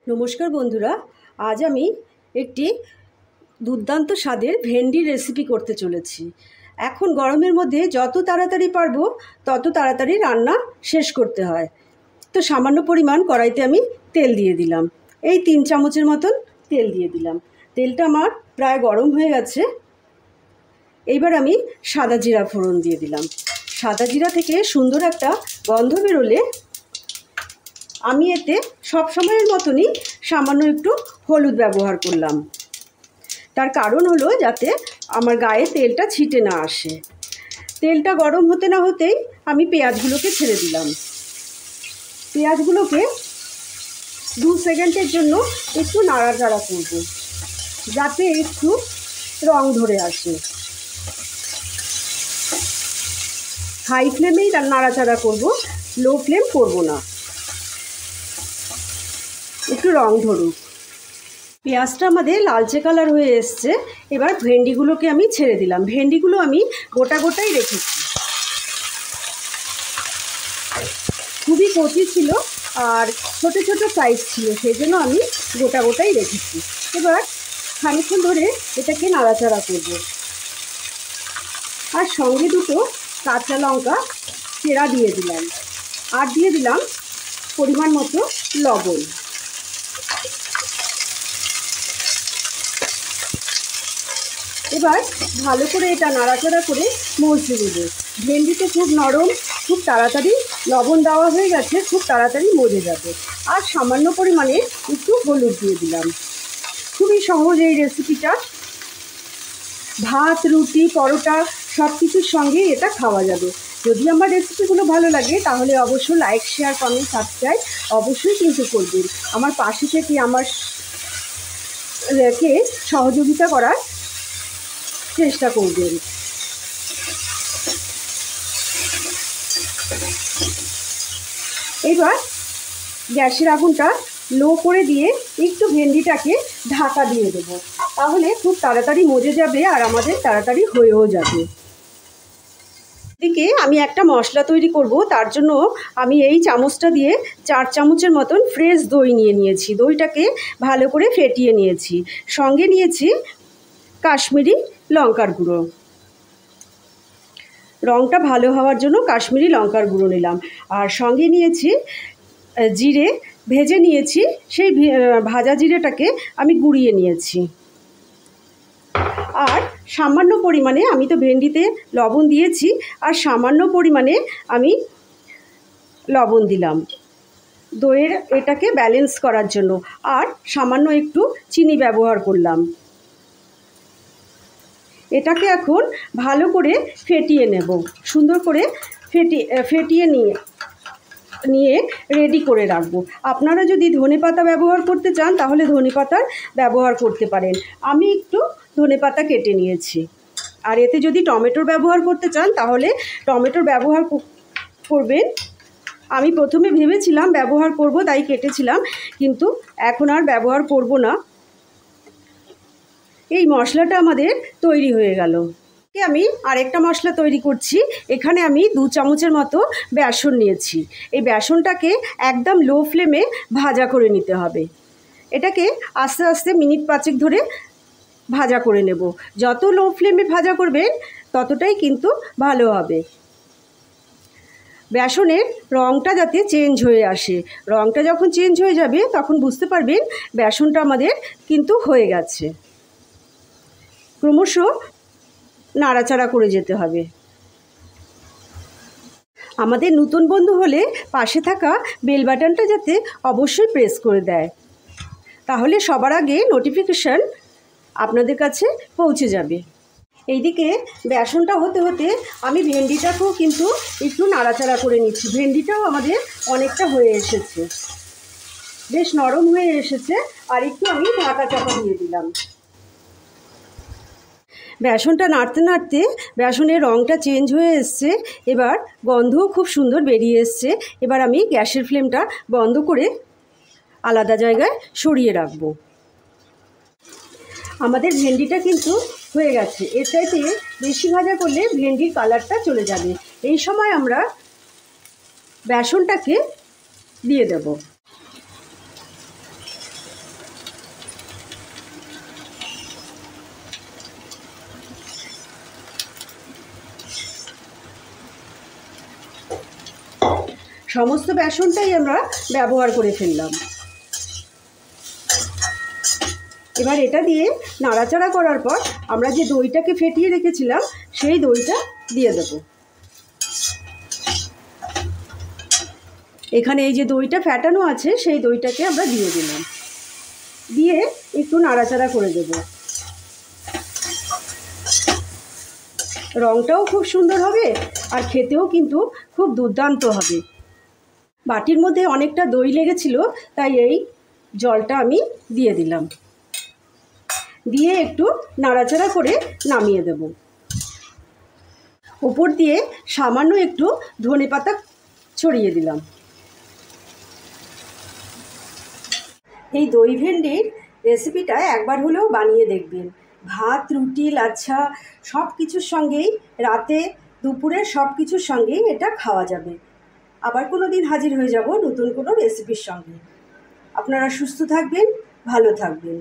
নমস্কার বন্ধুরা, আজ আমি একটি দুর্দান্ত স্বাদের ভেন্ডির রেসিপি করতে চলেছি। এখন গরমের মধ্যে যত তাড়াতাড়ি পারবো তত তাড়াতাড়ি রান্না শেষ করতে হয়। তো সামান্য পরিমাণ কড়াইতে আমি তেল দিয়ে দিলাম, এই 3 চামচের মতন তেল দিয়ে দিলাম। তেলটা আমার প্রায় গরম হয়ে গেছে। এইবার আমি সাদা জিরা ফোড়ন দিয়ে দিলাম। সাদা জিরা থেকে সুন্দর একটা গন্ধ বেরোলে আমি এতে সব সময়ের মতনই সামান্য একটু হলুদ ব্যবহার করলাম। তার কারণ হলো যাতে আমার গায়ে তেলটা ছিটে না আসে। তেলটা গরম হতে না হতেই আমি পেঁয়াজগুলোকে ছেড়ে দিলাম। পেঁয়াজগুলোকে 2 সেকেন্ডের জন্য একটু নাড়াচাড়া করব, যাতে একটু রং ধরে আসে। হাই ফ্লেমেই নাড়াচাড়া করব, লো ফ্লেম করব না। একটু রং ধরুক। পেঁয়াজটা আমাদের লালচে কালার হয়ে এসছে। এবার ভেন্ডিগুলোকে আমি ছেড়ে দিলাম। ভেন্ডিগুলো আমি গোটা গোটাই রেখেছি, খুবই কচি ছিল আর ছোট ছোট সাইজ ছিল, সেই জন্য আমি গোটা গোটাই রেখেছি। এবার খানিকক্ষণ ধরে এটাকে নাড়াচাড়া করব। আর সঙ্গে দুটো কাঁচা লঙ্কা চেরা দিয়ে দিলাম, আর দিয়ে দিলাম পরিমাণ মতো লবণ। এবার ভালো করে এটা নাড়াচাড়া করে মজতে দেবো। ভেন্ডিতে খুব নরম, খুব তাড়াতাড়ি লবণ দেওয়া হয়ে গেছে, খুব তাড়াতাড়ি মজে যাবে। আর সামান্য পরিমাণে একটু হলুদ দিয়ে দিলাম। খুবই সহজ এই রেসিপিটা। ভাত, রুটি, পরোটা সব কিছুর সঙ্গে এটা খাওয়া যাবে। যদি আমার রেসিপিগুলো ভালো লাগে তাহলে অবশ্যই লাইক, শেয়ার, কমেন্ট, সাবস্ক্রাইব অবশ্যই কিন্তু করবেন। আমার পাশে থেকে আমাকে সহযোগিতা করার চেষ্টা করবেন। এবার গ্যাসের আগুনটা লো করে দিয়ে একটু ভেন্ডিটাকে ঢাকা দিয়ে দেব, তাহলে খুব তাড়াতাড়ি মজে যাবে আর আমাদের তাড়াতাড়ি হয়েও যাবে। এদিকে আমি একটা মশলা তৈরি করব, তার জন্য আমি এই চামচটা দিয়ে 4 চামচের মতন ফ্রেশ দই নিয়েছি। দইটাকে ভালো করে ফেটিয়ে নিয়েছি। সঙ্গে নিয়েছি কাশ্মীরি লঙ্কার গুঁড়ো। রঙটা ভালো হওয়ার জন্য কাশ্মীরি লঙ্কার গুঁড়ো নিলাম। আর সঙ্গে নিয়েছি জিরে, ভেজে নিয়েছি। সেই ভাজা জিরেটাকে আমি গুঁড়িয়ে নিয়েছি। আর সামান্য পরিমাণে, আমি তো ভেন্ডিতে লবণ দিয়েছি, আর সামান্য পরিমাণে আমি লবণ দিলাম দইয়ের এটাকে ব্যালেন্স করার জন্য। আর সামান্য একটু চিনি ব্যবহার করলাম। এটাকে এখন ভালো করে ফেটিয়ে নেব। সুন্দর করে ফেটিয়ে নিয়ে রেডি করে রাখবো। আপনারা যদি ধনেপাতা ব্যবহার করতে চান তাহলে ধনেপাতার ব্যবহার করতে পারেন। আমি একটু ধনেপাতা কেটে নিয়েছি। আর এতে যদি টমেটোর ব্যবহার করতে চান তাহলে টমেটোর ব্যবহার করবেন। আমি প্রথমে ভেবেছিলাম ব্যবহার করব, তাই কেটেছিলাম, কিন্তু এখন আর ব্যবহার করব না। এই মশলাটা আমাদের তৈরি হয়ে গেল। আমি আরেকটা মশলা তৈরি করছি। এখানে আমি 2 চামচের মতো বেসন নিয়েছি। এই বেসনটাকে একদম লো ফ্লেমে ভাজা করে নিতে হবে। এটাকে আস্তে আস্তে মিনিট 5 ধরে ভাজা করে নেব। যত লো ফ্লেমে ভাজা করবেন ততটাই কিন্তু ভালো হবে। বেসনের রঙটা যাতে চেঞ্জ হয়ে আসে। রঙটা যখন চেঞ্জ হয়ে যাবে তখন বুঝতে পারবেন বেসনটা আমাদের কিন্তু হয়ে গেছে। ক্রমশ নাড়াচাড়া করে যেতে হবে। আমাদের নতুন বন্ধু হলে পাশে থাকা বেল বাটনটা যাতে অবশ্যই প্রেস করে দেয়, তাহলে সবার আগে নোটিফিকেশান আপনাদের কাছে পৌঁছে যাবে। এইদিকে বেসনটা হতে হতে আমি ভেন্ডিটাকেও কিন্তু একটু নাড়াচাড়া করে নিচ্ছি। ভেন্ডিটাও আমাদের অনেকটা হয়ে এসেছে, বেশ নরম হয়ে এসেছে। আর একটু আমি ঢাকা চাপা দিয়ে দিলাম। বেসনটা নাড়তে নাড়তে বেসনের রঙটা চেঞ্জ হয়ে এসছে। এবার গন্ধও খুব সুন্দর বেরিয়ে এসছে। এবার আমি গ্যাসের ফ্লেমটা বন্ধ করে আলাদা জায়গায় সরিয়ে রাখবো। আমাদের ভেন্ডিটা কিন্তু হয়ে গেছে। এর চাইতে বেশি ভাজা করলে ভেন্ডির কালারটা চলে যাবে। এই সময় আমরা বেসনটাকে দিয়ে দেব। সমস্ত বেসনটাই আমরা ব্যবহার করে ফেললাম। এবার এটা দিয়ে নাড়াচাড়া করার পর আমরা যে দইটাকে ফেটিয়ে রেখেছিলাম সেই দইটা দিয়ে দেব। এখানে এই যে দইটা ফেটানো আছে সেই দইটাকে আমরা দিয়ে দিলাম, দিয়ে একটু নাড়াচাড়া করে দেব। রঙটাও খুব সুন্দর হবে আর খেতেও কিন্তু খুব দুর্দান্ত হবে। বাটির মধ্যে অনেকটা দই লেগেছিল, তাই এই জলটা আমি দিয়ে দিলাম, দিয়ে একটু নাড়াচাড়া করে নামিয়ে দেব। উপর দিয়ে সামান্য একটু ধনেপাতা ছড়িয়ে দিলাম। এই দই ভেন্ডির রেসিপিটা একবার হলেও বানিয়ে দেখবেন। ভাত, রুটি, লাচ্ছা সব কিছুর সঙ্গেই, রাতে দুপুরে সব কিছুর সঙ্গেই এটা খাওয়া যাবে। আবার কোনো দিন হাজির হয়ে যাব নতুন কোনো রেসিপির সঙ্গে। আপনারা সুস্থ থাকবেন, ভালো থাকবেন।